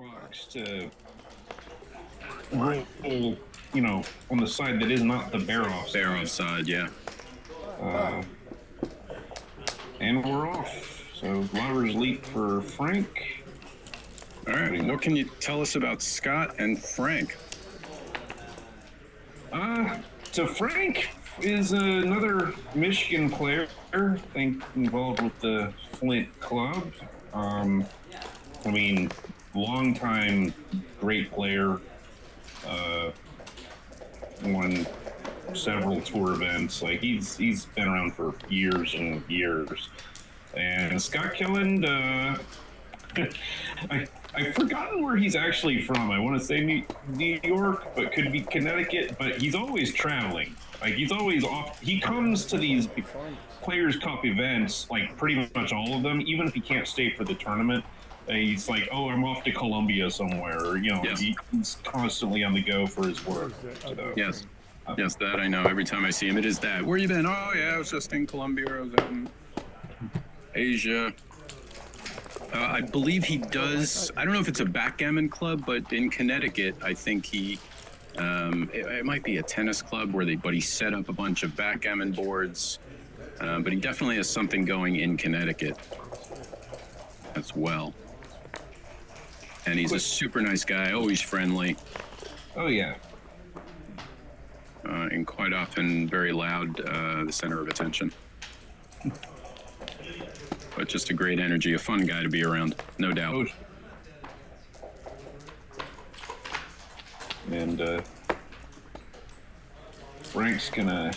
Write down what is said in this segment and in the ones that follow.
box to roll, on the side that is not the bear off side. Bear off side, yeah. And we're off. So Lover's Leap for Frank. All right, what can you tell us about Scott and Frank? So Frank is another Michigan player, I think, involved with the Flint Club. Long-time great player. Won several tour events. Like he's been around for years and years. And Scott Kelland, I've forgotten where he's actually from. I want to say New York, but could be Connecticut. But he's always traveling. Like he's always off. He comes to these Players Cup events, like pretty much all of them, even if he can't stay for the tournament. He's like, oh, I'm off to Colombia somewhere. Or, Yes. He's constantly on the go for his work. So, Yes. Yes, that I know. Every time I see him, it is that. Where you been? Oh, yeah, I was just in Colombia. I was out in Asia. I believe he does. I don't know if it's a backgammon club, but in Connecticut, I think he. It might be a tennis club but he set up a bunch of backgammon boards. But he definitely has something going in Connecticut as well. And he's a super nice guy, always friendly. Oh yeah. And quite often very loud, the center of attention. But just a great energy, a fun guy to be around, no doubt. Oh. And Frank's gonna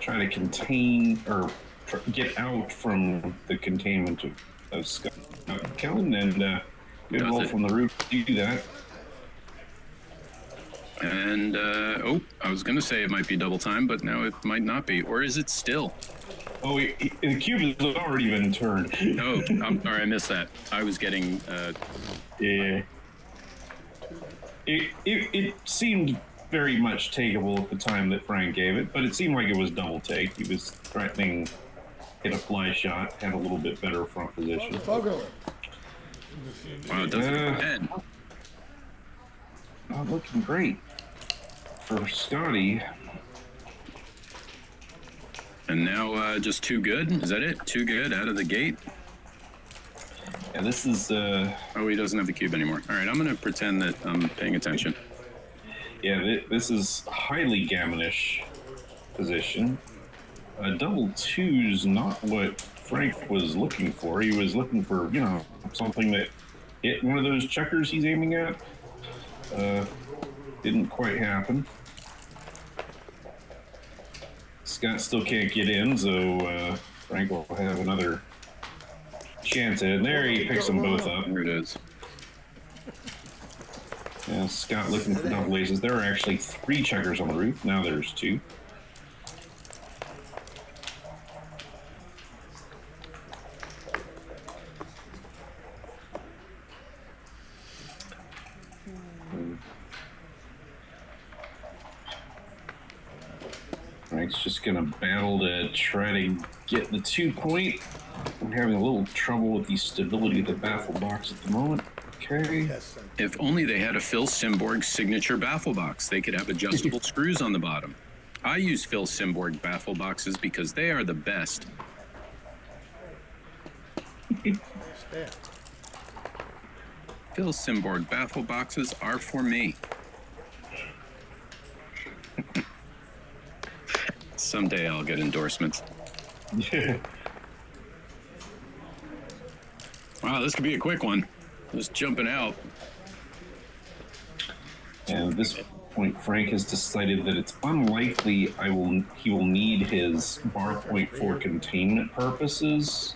try to contain or get out from the containment of Scott Kelland, and good roll from the roof to do that. And, I was going to say it might be double time, but now it might not be. Or is it still? Oh, the cube has already been turned. Oh, I'm sorry, I missed that. I was getting... Yeah. It seemed very much takeable at the time that Frank gave it, but it seemed like it was double take. He was threatening hit a fly shot, had a little bit better front position. Wow, it doesn't end. Oh, looking great for Scotty. And now just too good? Is that it? Too good out of the gate? Yeah, this is... Oh, he doesn't have the cube anymore. All right, I'm going to pretend that I'm paying attention. Yeah, this is highly gammonish position. Double two's not what Frank was looking for. He was looking for, something that hit one of those checkers he's aiming at. Didn't quite happen. Scott still can't get in, so Frank will have another chance at it. And there he picks them both up. There it is. Yeah, Scott looking for double aces. There are actually 3 checkers on the roof. Now there's 2. Frank's just going to battle to try to get the 2 point. I'm having a little trouble with the stability of the baffle box at the moment. Okay. If only they had a Phil Simborg signature baffle box. They could have adjustable screws on the bottom. I use Phil Simborg baffle boxes because they are the best. Phil Simborg baffle boxes are for me. Someday I'll get endorsements. Yeah. Wow, this could be a quick one. Just jumping out. And at this point, Frank has decided that it's unlikely he will need his bar point for containment purposes.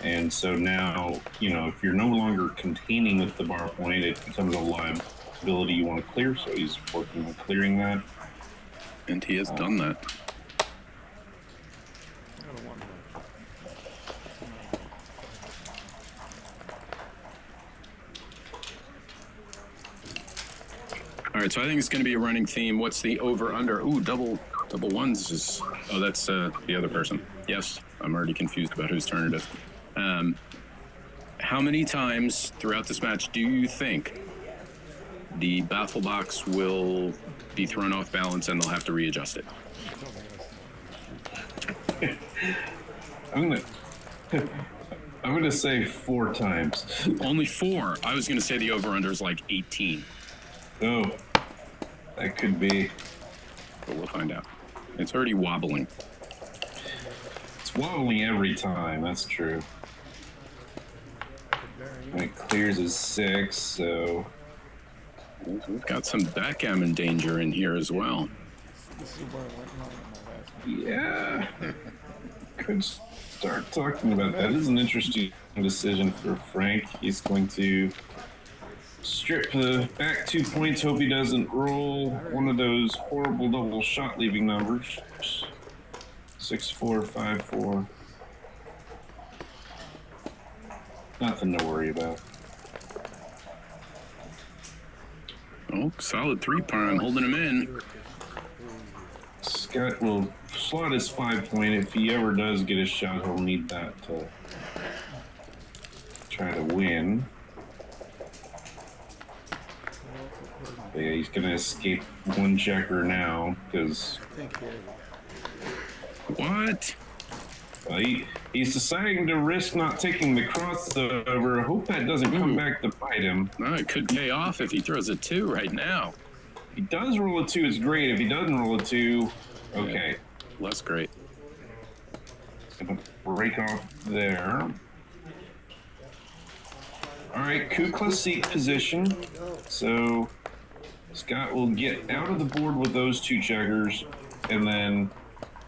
And so now, if you're no longer containing with the bar point, it becomes a liability you want to clear. So he's working on clearing that. And he has done that. All right, so I think it's going to be a running theme. What's the over/under? Ooh, double ones is... Oh, that's the other person. Yes, I'm already confused about whose turn it is. How many times throughout this match do you think the baffle box will be thrown off balance and they'll have to readjust it? I'm gonna say 4 times. Only 4. I was gonna say the over/under is like 18. Oh, that could be. But we'll find out. It's already wobbling. It's wobbling every time. That's true. And it clears as 6, so We've got some backgammon danger in here as well. yeah. Could start talking about that. This is an interesting decision for Frank. He's going to strip the back 2 points. Hope he doesn't roll one of those horrible double shot leaving numbers. 6-4, 5-4. Nothing to worry about. Oh, solid 3-prime, holding him in. Scott will slot his 5-point. If he ever does get a shot, he'll need that to try to win. But yeah, he's going to escape 1 checker now because What? he's deciding to risk not taking the crossover. I hope that doesn't come back to bite him. No, it could pay off if he throws a 2 right now. If he does roll a 2, it's great. If he doesn't roll a 2, okay. Yeah, less great. Gonna break off there. All right, Kukla seat position. So Scott will get out of the board with those 2 checkers, and then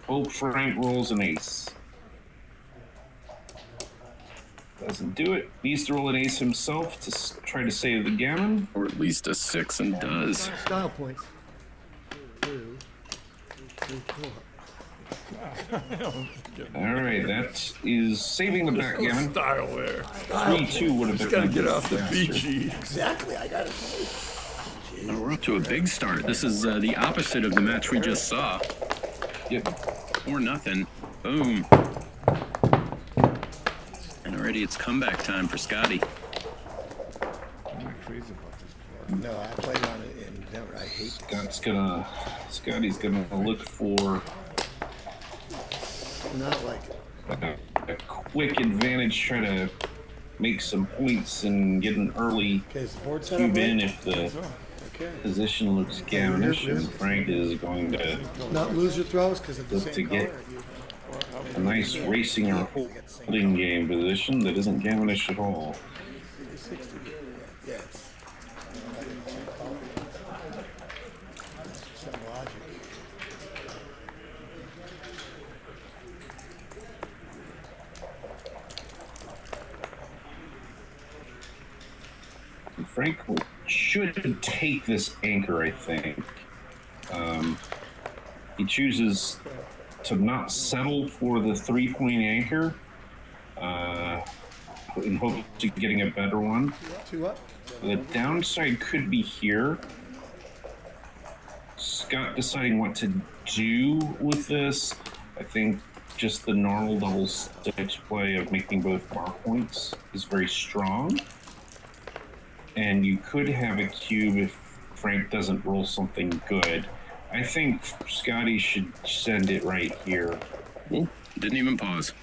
hope Frank rolls an ace. Doesn't do it. Needs to roll an ace himself to try to save the gammon. Or at least a 6 and does. Style points. 2, 3, 4. All right, that is saving the backgammon. Style there. 3-2 would have been. Gotta get off the faster. BG. Exactly, I got it. Well, we're up to a big start. This is the opposite of the match we just saw. Yep. 4-0. Boom. And already it's comeback time for Scotty. I'm not crazy about this play. No, I played on it in Denver. I hate this. Scotty's gonna look for Not like it. a quick advantage, try to make some points and get an early Okay, is the board set up cube in right? if the Okay. position looks gammonish, and Frank is going to Not lose your throws because of the look same to get color. a nice racing or holding game position that isn't gammonish at all. Yeah, it's some logic. Frank should take this anchor, I think. He chooses to not settle for the 3-point anchor in hopes of getting a better one. 2 up. The downside could be here. Scott deciding what to do with this. I think just the normal double 6 play of making both bar points is very strong. And you could have a cube if Frank doesn't roll something good. I think Scotty should send it right here. Ooh, didn't even pause.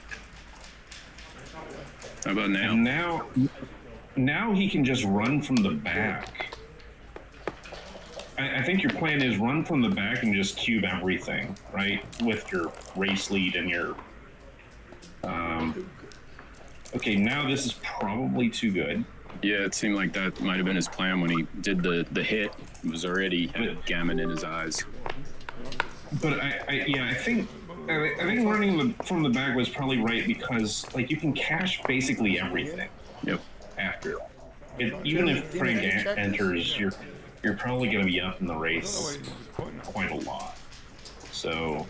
How about now? And now he can just run from the back. I think your plan is run from the back and just cube everything, right? With your race lead and your... okay, now this is probably too good. Yeah, it seemed like that might have been his plan when he did the hit. It was already had gammon in his eyes. But I think running from the back was probably right because like you can cash basically everything. Yep. After even if Frank enters, you're probably going to be up in the race quite a lot. So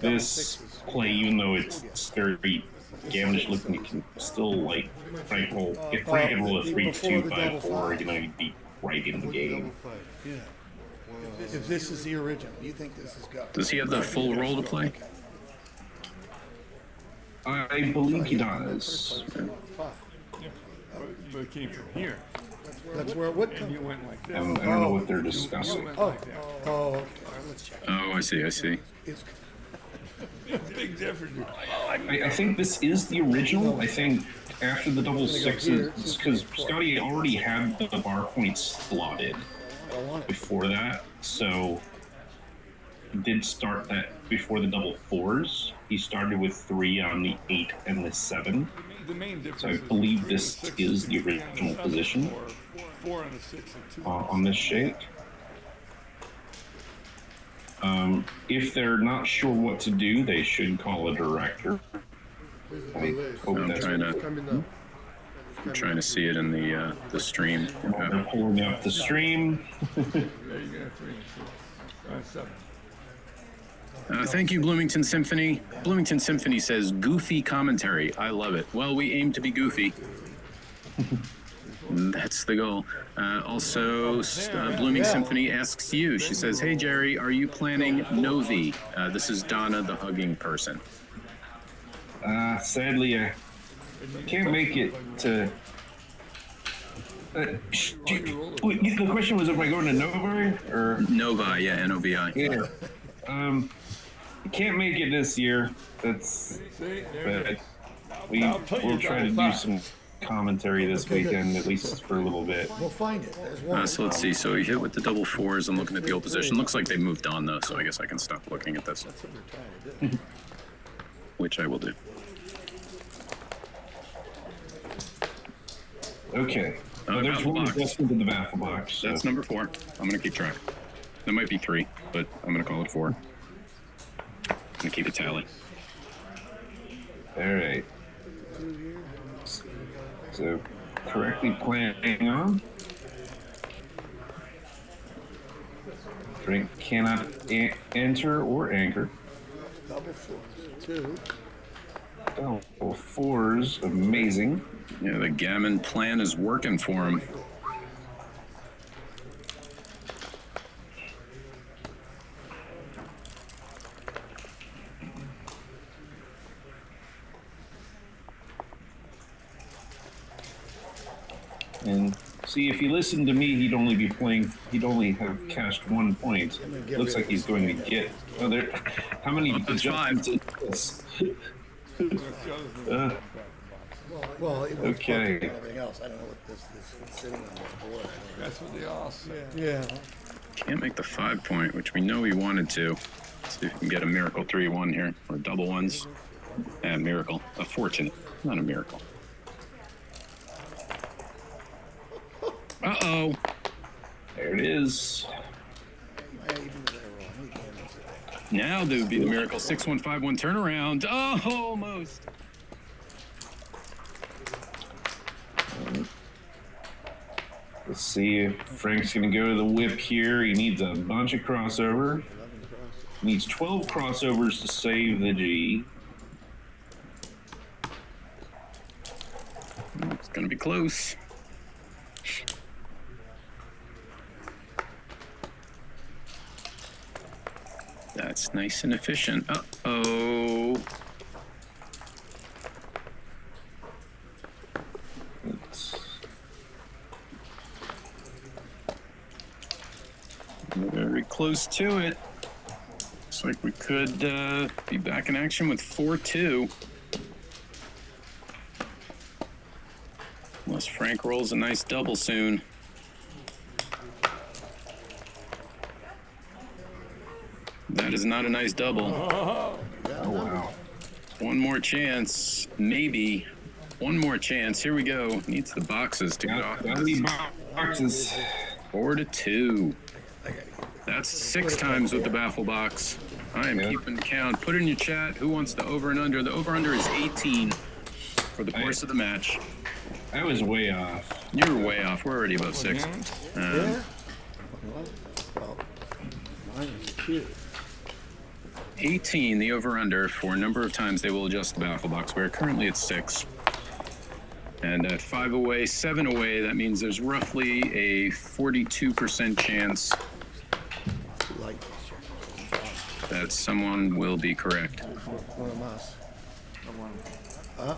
this play, even though it's very gammonish looking, you can still like Frank roll. If Frank can roll a 3-2, 5-4, you know, you'd be right in the game. Yeah. If this is the original, you think this is go? Does he have the full roll to play? I believe he does. Five. But it came from here. That's where it would And come you from. went like this. I don't know what they're You discussing. went Oh, like that. oh, okay. All right, let's check. Oh, I see. I see. It's, Big difference. I think this is the original. I think after the double sixes, because Scotty already had the bar points slotted I don't want it. before that, so he did start that before the double fours. He started with 3 on the 8 and the 7. The main difference So I is believe 3 this and 6 is the 3 and original 7 position. or 4 and a 6 and 2. On this shake. If they're not sure what to do, they should call a director. I hope I'm that's trying to see it in the stream. they're pulling up the stream. There you go, 3 and 6. 7. Thank you, Bloomington Symphony. Bloomington Symphony says, goofy commentary. I love it. Well, we aim to be goofy. That's the goal. Also, Blooming Symphony asks you, she says, hey, Gerry, are you planning Novi? This is Donna, the hugging person. Sadly, I can't make it to. The question was, am I going to Nova or Novi, yeah, N-O-V-I. yeah? I can't make it this year. That's See, there it but is. we'll try to do some commentary this weekend, at least for a little bit. We'll find it. There's one. So let's see. So he hit with the double fours. I'm looking at the old position. Looks like they moved on, though, so I guess I can stop looking at this, That's what we're trying to do. which I will do. Okay. There's baffle one box. just into the baffle box. So. That's number 4. I'm going to keep track. That might be 3, but I'm going to call it 4. I'm going to keep a tally. All right. So, correctly planning on. Frank cannot enter or anchor. Double fours. 2. Double fours, amazing. Yeah, the gammon plan is working for him. And see, if he listened to me, he'd only have cashed 1 point. Looks like he's going to get. Oh, there. How many That's adjustments is this? Well, it was Okay. everything else. I don't know what this is sitting on this board. That's what they all say. Yeah. Can't make the 5 point, which we know he wanted to. Let's see if we can get a miracle 3-1 here, or double ones. And miracle. A fortune, not a miracle. Uh-oh. There it is. I even did that wrong. How many games is it? Now there would be the miracle 6-1-5-1 turnaround. Oh, almost. Let's see if Frank's going to go to the whip here. He needs a bunch of crossover. He needs 12 crossovers to save the G. It's going to be close. That's nice and efficient. Uh-oh. It's, Very close to it. Looks like we could be back in action with 4-2. Unless Frank rolls a nice double soon. That is not a nice double. oh, wow. One more chance. Maybe. One more chance. Here we go. Needs the boxes to get off. Got any boxes? 4-2. That's 6 times with the baffle box. I am keeping count. Put in your chat who wants the over and under. The over under is 18 for the course of the match. I was way off. You're way off. We're already above 6. Yeah. Well, mine is 2. 18, the over under for a number of times they will adjust the baffle box. We're currently at 6. And at 5 away, 7 away, that means there's roughly a 42% chance Light. that someone will be correct. One of us. Huh?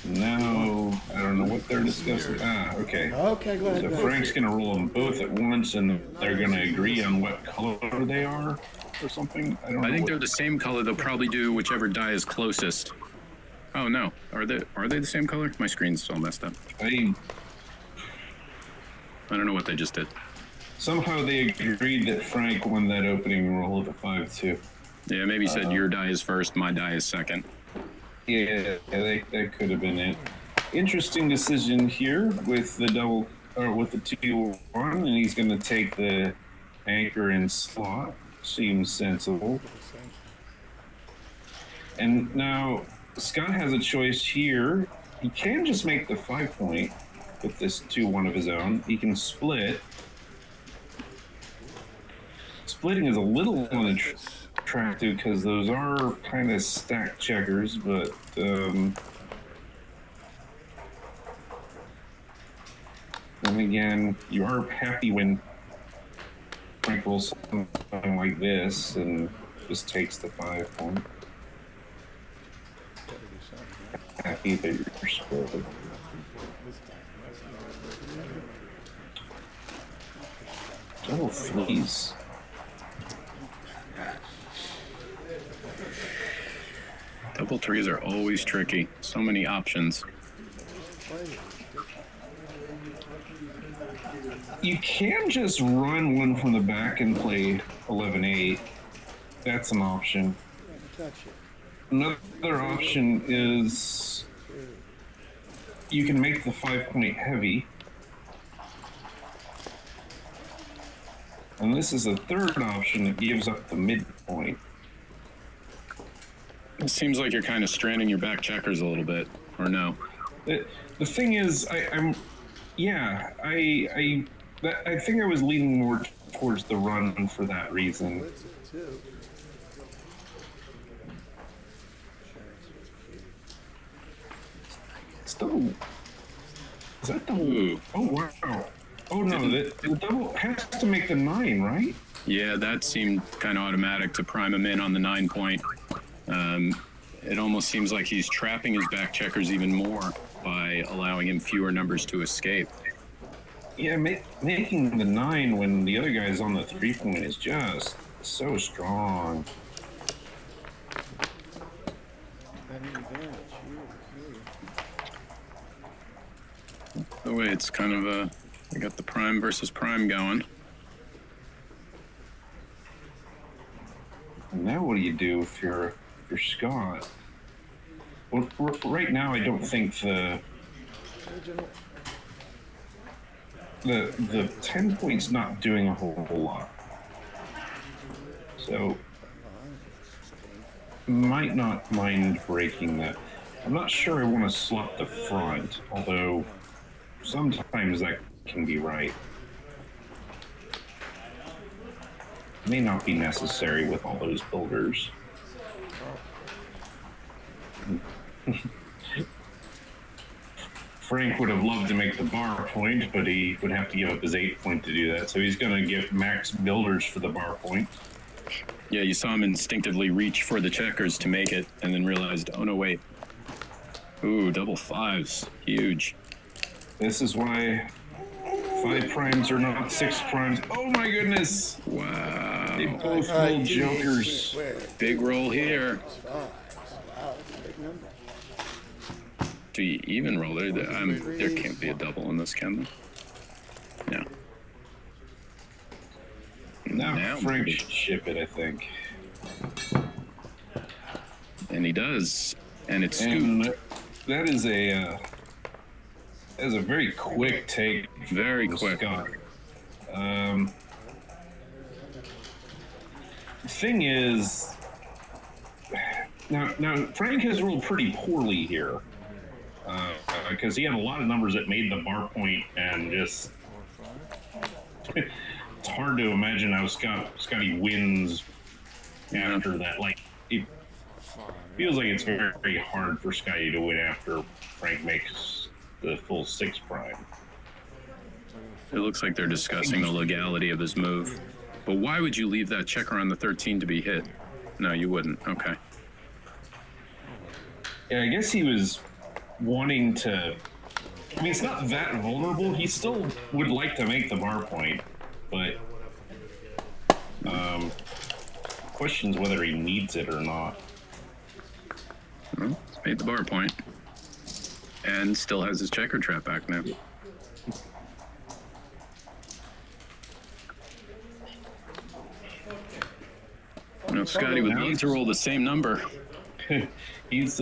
No, I don't know what they're discussing. Ah, okay. Okay, go ahead. So go ahead. Frank's gonna roll them both at once, and they're gonna agree on what color they are, or something. I don't know. I think what- they're the same color. They'll probably do whichever die is closest. Oh no, are they the same color? My screen's all messed up. I don't know what they just did. Somehow they agreed that Frank won that opening roll of a 5-2. Yeah, maybe he said your die is first, my die is second. Yeah, that could have been it. Interesting decision here with the double, or with the 2-1, and he's going to take the anchor and slot. Seems sensible. And now Scott has a choice here. He can just make the 5-point with this 2-1 of his own. He can split. Splitting is a little unattractive because those are kind of stacked checkers, but then again, you are happy when Frank rolls something like this and just takes the 5-point. Happy that you're split. Double threes. Double threes are always tricky. So many options. You can just run one from the back and play 11-8. That's an option. Another option is you can make the 5-point heavy. And this is a third option that gives up the midpoint. It seems like you're kind of stranding your back checkers a little bit, or no? The thing is, I think I was leaning more towards the run for that reason. Still, is that double? Ooh. Oh wow! Oh no, the double has to make the 9, right? Yeah, that seemed kind of automatic to prime him in on the 9-point. It almost seems like he's trapping his back checkers even more by allowing him fewer numbers to escape. Yeah, making the 9 when the other guy's on the 3-point is just so strong. The way it's kind of I got the prime versus prime going. Now what do you do if you're Scott? Well, right now I don't think the 10 points not doing a whole lot. So might not mind breaking that. I'm not sure I want to slot the front, although sometimes that can be right. May not be necessary with all those builders. Frank would have loved to make the bar point, but he would have to give up his 8-point to do that. So he's going to get max builders for the bar point. Yeah, you saw him instinctively reach for the checkers to make it, and then realized, oh no, wait. Ooh, double 5s. Huge. This is why 5 primes are not 6 primes. Oh my goodness! Wow. They both roll jokers. Big roll here. Wow, that's a big number. Do you even roll there? There can't be a double in this, can there? No. Now Frank should ship it, I think. And he does. And it's scooped. And that is a very quick take. Very quick. Scott. The thing is, now Frank has rolled pretty poorly here because he had a lot of numbers that made the bar point, and just it's hard to imagine how Scotty wins after that. Like, it feels like it's very, very hard for Scotty to win after Frank makes the full 6 prime. It looks like they're discussing the legality of his move. But why would you leave that checker on the 13 to be hit? No, you wouldn't. Okay. Yeah, I guess he was wanting to. I mean, it's not that vulnerable. He still would like to make the bar point, but questions whether he needs it or not. Well, he's made the bar point, and still has his checker trap back now. You know, Scotty would love to roll the same number. He's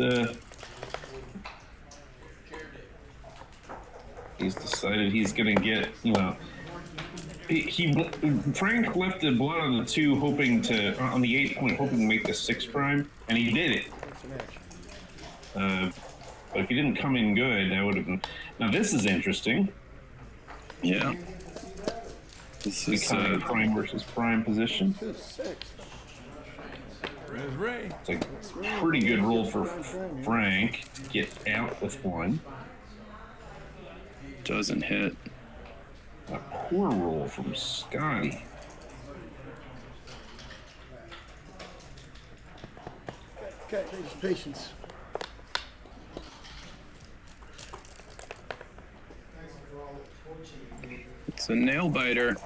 decided he's gonna get, you know, Frank left the blood on the 2 hoping to, on the 8 point, hoping to make the 6 prime, and he did it. But if he didn't come in good, that would have been. Now this is interesting. Yeah. This is prime versus prime position. Where's Ray? It's a pretty good roll for Frank to get out with 1. Doesn't hit. A poor roll from Scotty. Okay, just patience. It's a nail biter.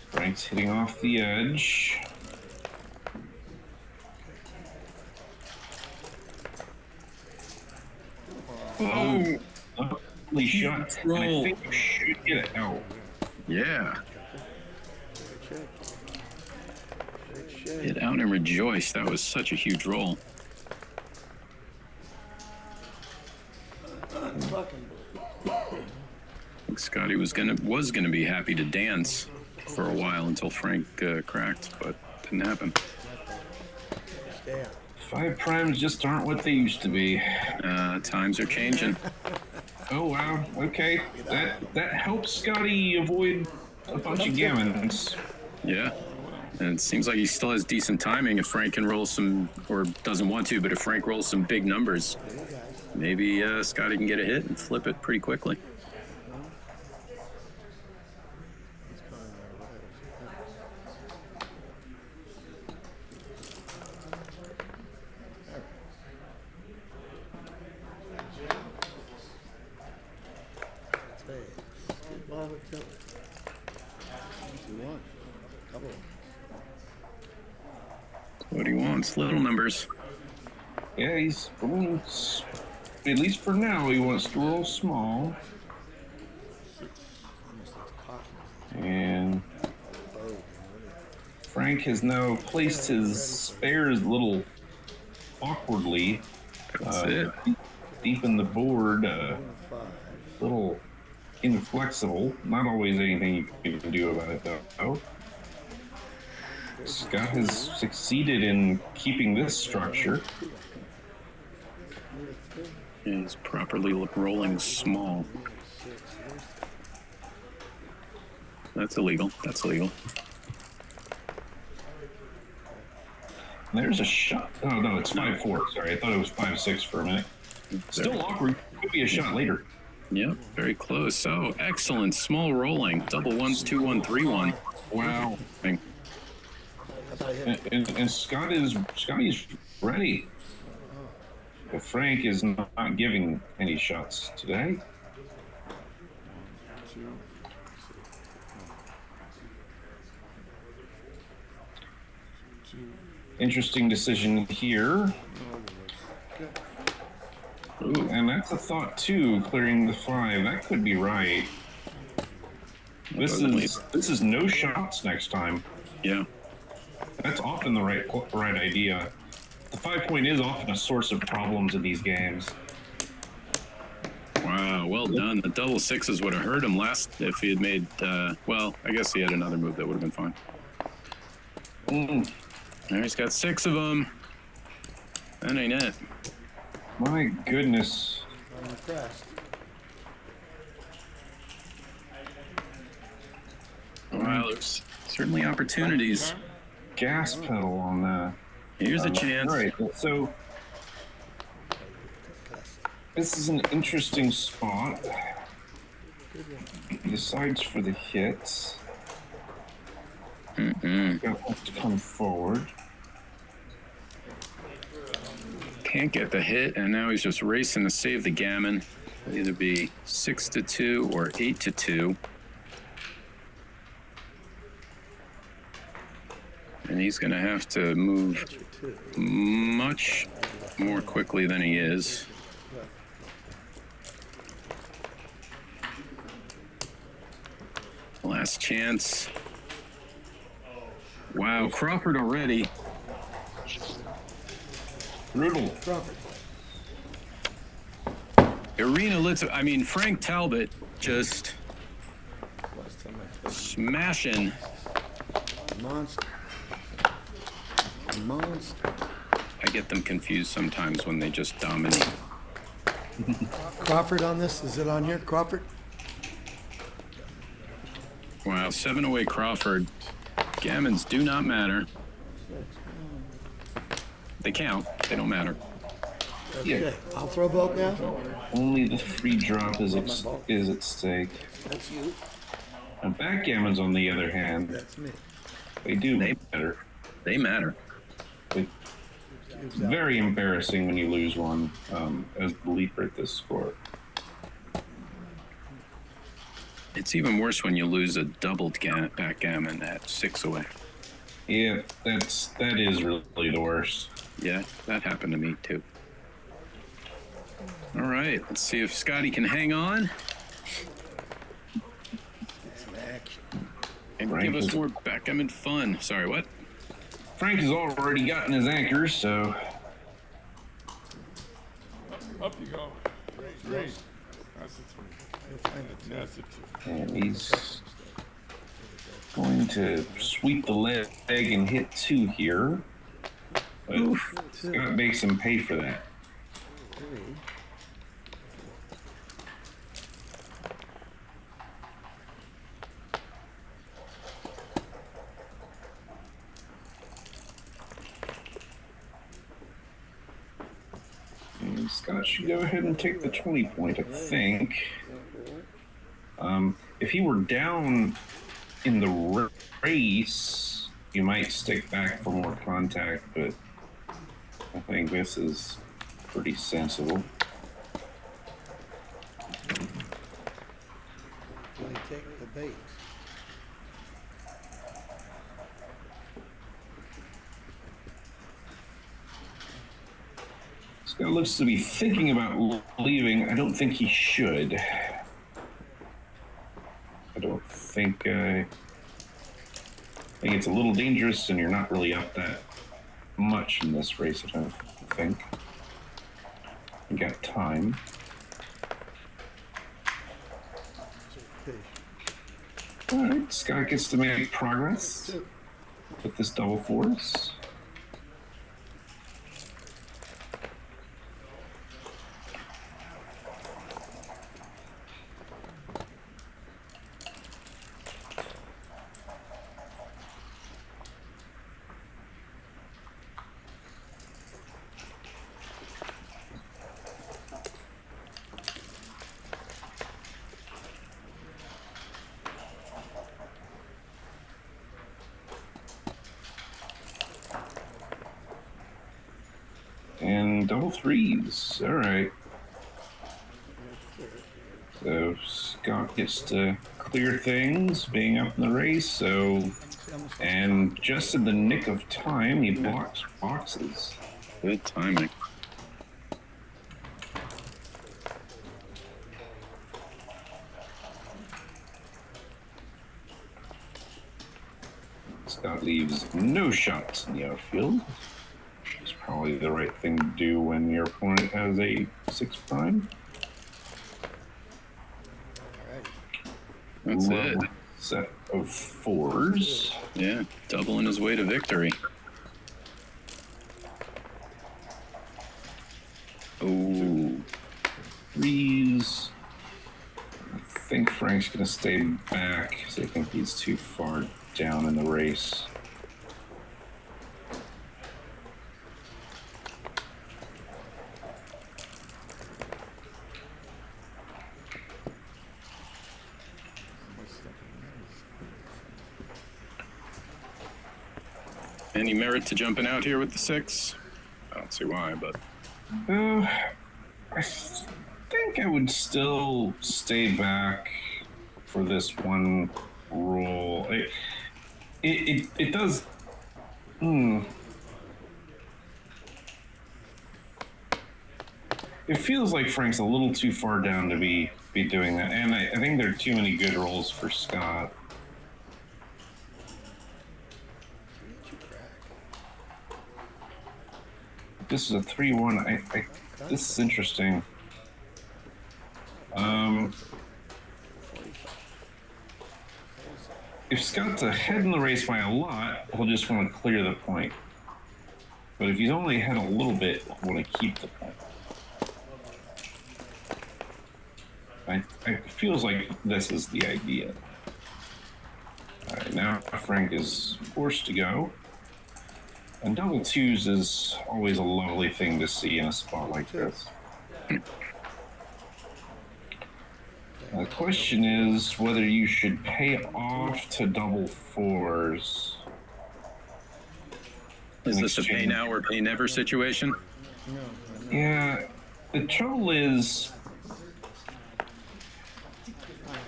Frank's hitting off the edge. Oh, Lovely shot. And I think you should get it out. yeah. Good shake. Get out and rejoice. That was such a huge roll. Fucking I think Scotty was gonna be happy to dance for a while until Frank cracked, but didn't happen. stay out. 5 primes just aren't what they used to be. Times are changing. Oh wow. Okay. That helps Scotty avoid a bunch of gammons. Yeah. And it seems like he still has decent timing if Frank can roll some, or doesn't want to, but if Frank rolls some big numbers, maybe Scotty can get a hit and flip it pretty quickly. What he wants, little numbers. Yeah, he's rolling, at least for now, he wants to roll small. And Frank has now placed his spares a little awkwardly. That's it. Deep in the board, little inflexible. Not always anything you can do about it, though. Scott has succeeded in keeping this structure. He's properly rolling small. That's illegal. That's illegal. There's a shot. Oh, no, it's 5-4. Sorry, I thought it was 5-6 for a minute. Still awkward. Could be a shot later. Yep, very close. Oh, excellent. Small rolling. Double ones, 2-1, 3-1. Wow. And Scotty's ready. But Frank is not giving any shots today. Interesting decision here. Ooh, and that's a thought too, clearing the 5. That could be right. This is no shots next time. Yeah. That's often the right idea. The 5 point is often a source of problems in these games. Wow, well done. The double 6s would have hurt him last if he had made, well, I guess he had another move that would have been fine. There, he's got 6 of them. That ain't it. My goodness. I'm impressed. Wow, there's certainly opportunities. Gas pedal on that. Here's a chance. All right, so this is an interesting spot. He decides for the hits. Gonna have to come forward. can't get the hit, and now he's just racing to save the gammon. It'll either be 6-2 or 8-2. And he's going to have to move much more quickly than he is. Last chance. Wow, Crawford already. Brutal. Arena Frank Talbot just smashing. Monster. I get them confused sometimes when they just dominate. Crawford on this? Is it on here? Crawford? Wow, 7-away Crawford. Gammons do not matter. They count. They don't matter. Yeah. Okay, I'll throw both now. Only the free drop is at stake. That's you. Now, backgammons, on the other hand, That's me. they do matter. They matter. It's very embarrassing when you lose one as the leaper at this score. It's even worse when you lose a doubled backgammon at 6 away. Yeah, that is really the worst. Yeah, that happened to me too. All right, let's see if Scotty can hang on It's an action. and Frank give us is- more backgammon fun. Sorry, what? Frank has already gotten his anchors, so Up you go. Three. That's a three. That's a two. and he's going to sweep the leg and hit 2 here. But Scott makes him pay for that. And Scott should go ahead and take the 20 point, I think. If he were down in the race, you might stick back for more contact, but I think this is pretty sensible. Will you take the bait? Scott looks to be thinking about leaving. I don't think he should. I don't think. I think it's a little dangerous, and you're not really up that much in this race. I don't think. You got time. All right, Scott gets to make progress with this double force. And double threes. All right. So Scott gets to clear things, being up in the race. So, and just in the nick of time, he blocks boxes. Good timing. Scott leaves no shots in the outfield. It's probably the right thing to do when your opponent has a 6 prime. That's Low it. Set of 4s. Yeah, doubling his way to victory. Oh, 3s. I think Frank's going to stay back because I think he's too far down in the race. any merit to jumping out here with the 6? I don't see why, but I think I would still stay back for this one roll. It does. It feels like Frank's a little too far down to be doing that, and I think there are too many good rolls for Scott. This is a 3-1. This is interesting. If Scott's ahead in the race by a lot, he'll just want to clear the point. But if he's only ahead a little bit, he'll want to keep the point. It feels like this is the idea. All right, now Frank is forced to go. And double twos is always a lovely thing to see in a spot like this. The question is whether you should pay off to double fours. Is this a pay now or pay never situation? Yeah, the trouble is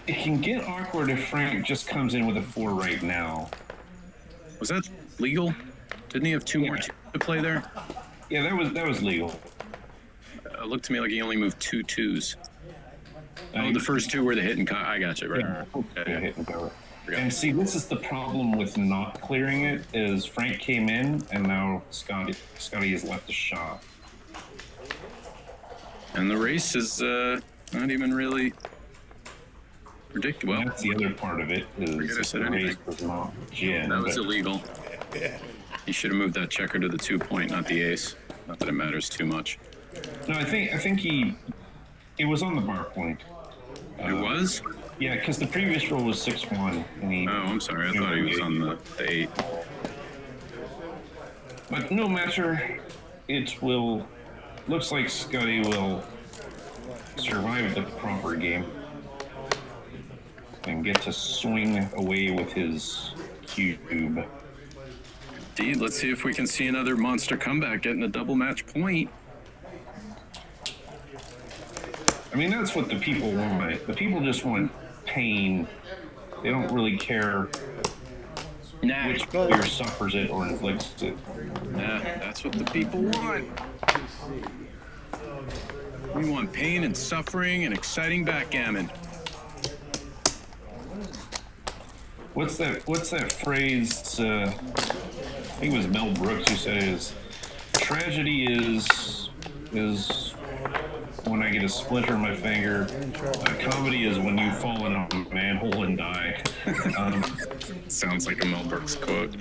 it can get awkward if Frank just comes in with a 4 right now. Was that legal? Didn't he have 2 more to play there? Yeah, that was legal. It looked to me like he only moved 2 twos. Oh, the first 2 were the hit and cut. I got you, right? Yeah, Okay. hit and cover. And see, this is the problem with not clearing it, is Frank came in, and now Scotty has left a shot. And the race is not even really predictable. Well, that's the other part of it, is I said the race anything. was not gin. That was but- illegal. He should have moved that checker to the 2 point, not the ace. Not that it matters too much. No, I think it was on the bar point. It was? Yeah, because the previous roll was 6-1, and he. Oh, I'm sorry. I thought he was on the 8. But no matter, it will. Looks like Scotty will survive the proper game and get to swing away with his cube. Indeed. Let's see if we can see another monster comeback getting a double match point. I mean, that's what the people want. The people just want pain. They don't really care Nah, which player suffers it or inflicts it. nah, that's what the people want. We want pain and suffering and exciting backgammon. What's that phrase? I think it was Mel Brooks who said it is tragedy is when I get a splinter in my finger. Comedy is when you fall in a manhole and die. Sounds like a Mel Brooks quote.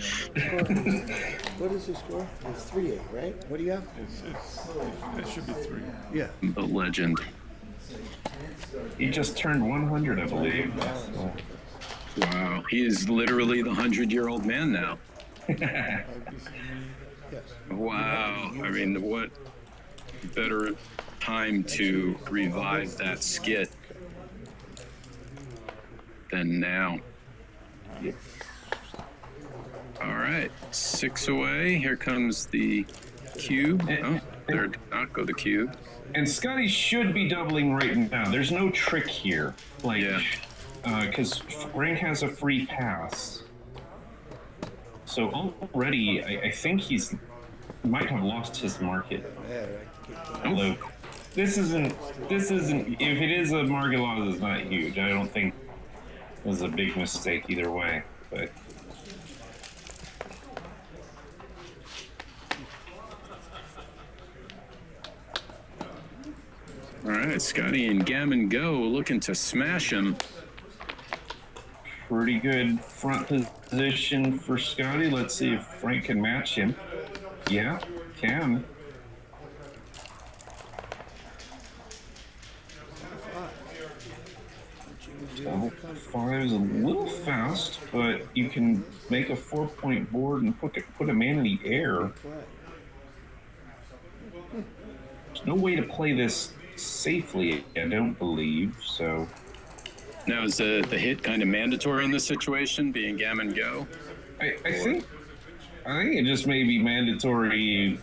What is your score? It's 3-8, right? What do you have? It should be 3. Yeah. The legend. He just turned 100, I believe. Wow, he is literally the 100-year-old man now. Yes. Wow, I mean, what better time to revive that skit than now? All right, 6 away. Here comes the cube. Oh, there did not go the cube. And Scotty should be doubling right now. There's no trick here. Like, Yeah. Because Frank has a free pass. So already, I think might have lost his market. Yeah, right. Although, this isn't, if it is a market loss, it's not huge. I don't think it was a big mistake either way. But All right, Scotty and Gammon go, looking to smash him. pretty good front position for Scotty. Let's see if Frank can match him. Yeah, can. Double 5 is a little fast, but you can make a 4-point board and put a man in the air. There's no way to play this safely, I don't believe, so. Now, is the hit kind of mandatory in this situation, being Gammon go? I think it just may be mandatory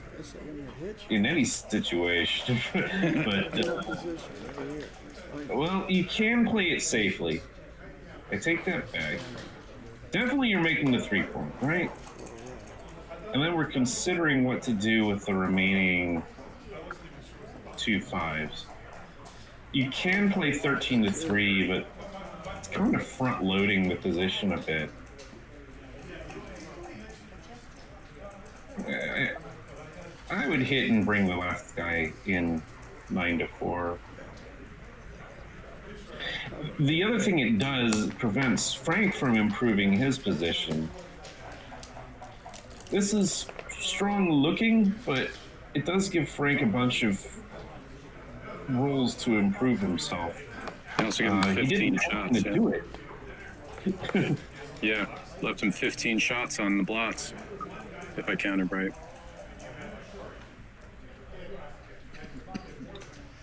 in any situation. But Position over here. It's fine. well, you can play it safely. I take that back. Definitely, you're making the 3-point, right? And then we're considering what to do with the remaining 2 5s. You can play 13-3, but it's kind of front-loading the position a bit. I would hit and bring the last guy in 9-4. The other thing it does prevents Frank from improving his position. This is strong looking, but it does give Frank a bunch of rolls to improve himself. I also gave him He 15 didn't shots. to do it. Yeah, left him 15 shots on the blots, if I counted right.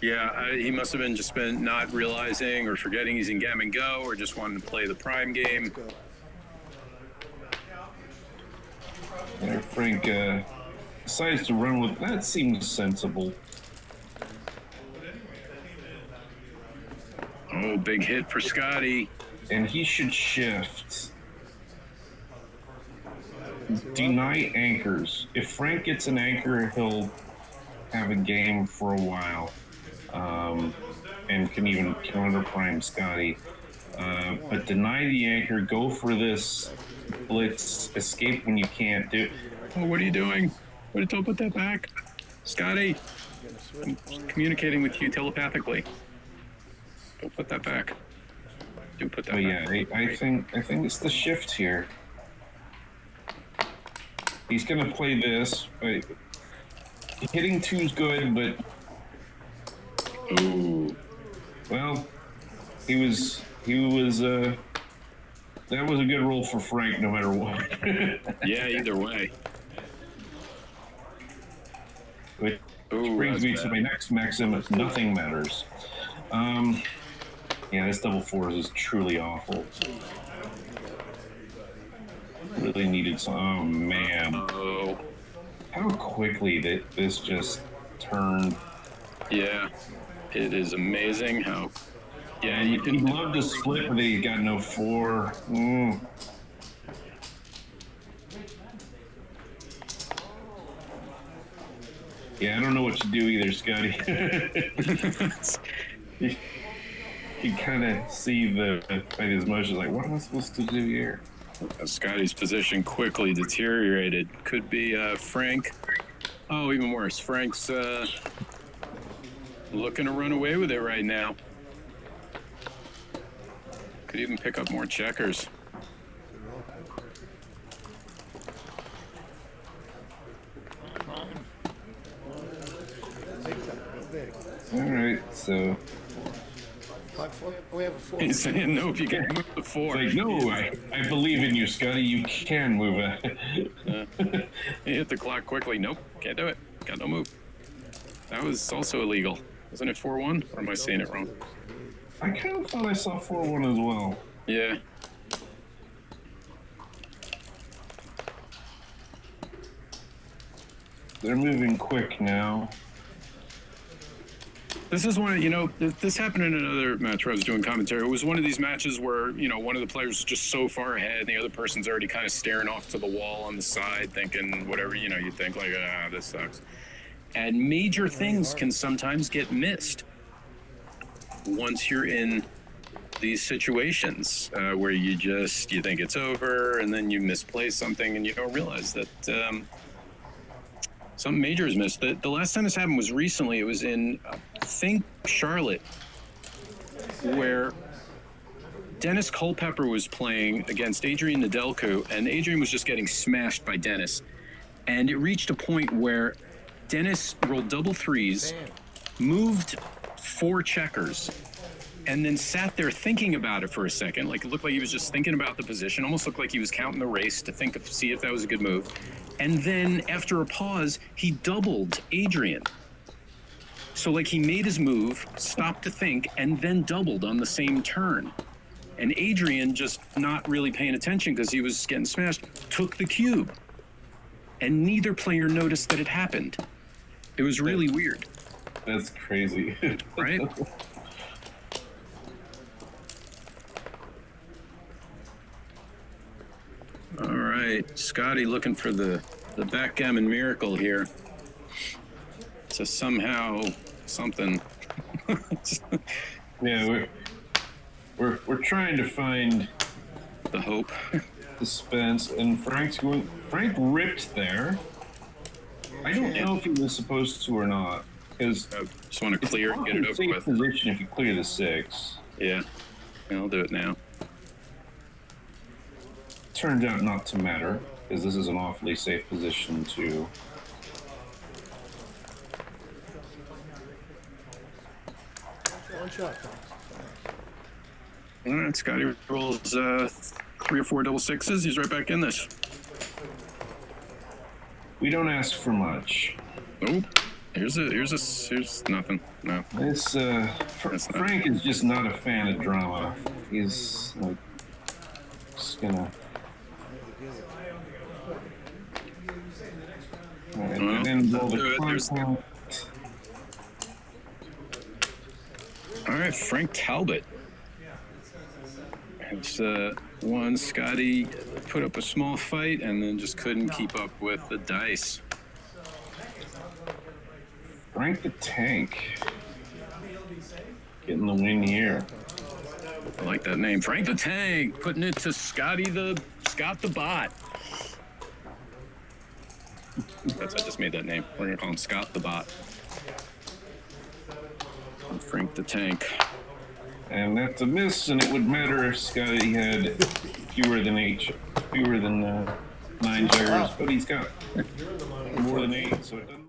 Yeah, he must have been not realizing or forgetting he's in Gammon Go, or just wanting to play the prime game. There, Frank decides to run with that. Seems sensible. Oh, big hit for Scotty. And he should shift. Deny anchors. If Frank gets an anchor, he'll have a game for a while. And can even counter prime Scotty. But deny the anchor, go for this blitz, escape when you can't do. Oh, what are you doing? Why did Talbot put that back? Scotty, I'm communicating with you telepathically. Don't put that back. Do put that But back. yeah, I think it's the shift here. He's gonna play this, but hitting 2's good, but Ooh. well, he was that was a good roll for Frank no matter what. Yeah, either way. Which Ooh, brings me that's to bad. my next maxim: if nothing matters. Yeah, this double 4s is truly awful. Really needed some. Oh man, Oh, how quickly this just turned. yeah. It is amazing how. Yeah, you He'd can. love to split, but he got no 4. Yeah, I don't know what to do either, Scotty. You kind of see by his motions, like, what am I supposed to do here? Scotty's position quickly deteriorated. Could be Frank. Oh, even worse. Frank's looking to run away with it right now. Could even pick up more checkers. All right, so 5-4. Oh, we have a 4. He's saying no if you can move the 4. it's like, no, I believe in you, Scotty. You can move it. He hit the clock quickly. Nope, can't do it. Got no move. That was also illegal. Wasn't it 4-1? Or am I saying it wrong? I kind of thought I saw 4-1 as well. Yeah. They're moving quick now. This is one of, this happened in another match where I was doing commentary. It was one of these matches where, one of the players is just so far ahead and the other person's already kind of staring off to the wall on the side thinking whatever, you think like, this sucks. And major things can sometimes get missed once you're in these situations where you think it's over and then you misplace something and you don't realize that something major is missed. The last time this happened was recently. It was in, I think, Charlotte, where Dennis Culpepper was playing against Adrian Nedelcu, and Adrian was just getting smashed by Dennis. And it reached a point where Dennis rolled double 3s, moved 4 checkers, and then sat there thinking about it for a second. Like, it looked like he was just thinking about the position, almost looked like he was counting the race to see if that was a good move. And then after a pause, he doubled Adrian. So like he made his move, stopped to think, and then doubled on the same turn. And Adrian, just not really paying attention because he was getting smashed, took the cube. And neither player noticed that it happened. It was really weird, That's crazy. right? All right, Scotty looking for the backgammon miracle here. So somehow something. Yeah, we're trying to find The hope. suspense, and Frank ripped there. I don't know if he was supposed to or not, because I just want to clear, get it over safe with. position if you clear the 6. Yeah, I'll do it now. Turned out not to matter, because this is an awfully safe position to. One shot. All right, Scotty rolls 3 or 4 double sixes. He's right back in this. We don't ask for much. Oh, here's nothing. No. This Frank is just not a fan of drama. He's like just gonna. All right, Well, and then roll do the it. There's- compound. All right, Frank Talbot. It's one. Scotty put up a small fight and then just couldn't keep up with the dice. Frank the Tank. Getting the win here. I like that name, Frank the Tank. Putting it to Scott the Bot. I just made that name. We're gonna call him Scott the Bot. And Frank the Tank. And that's a miss, and it would matter if Scotty had fewer than 9 jars, but he's got more than 8, so it doesn't.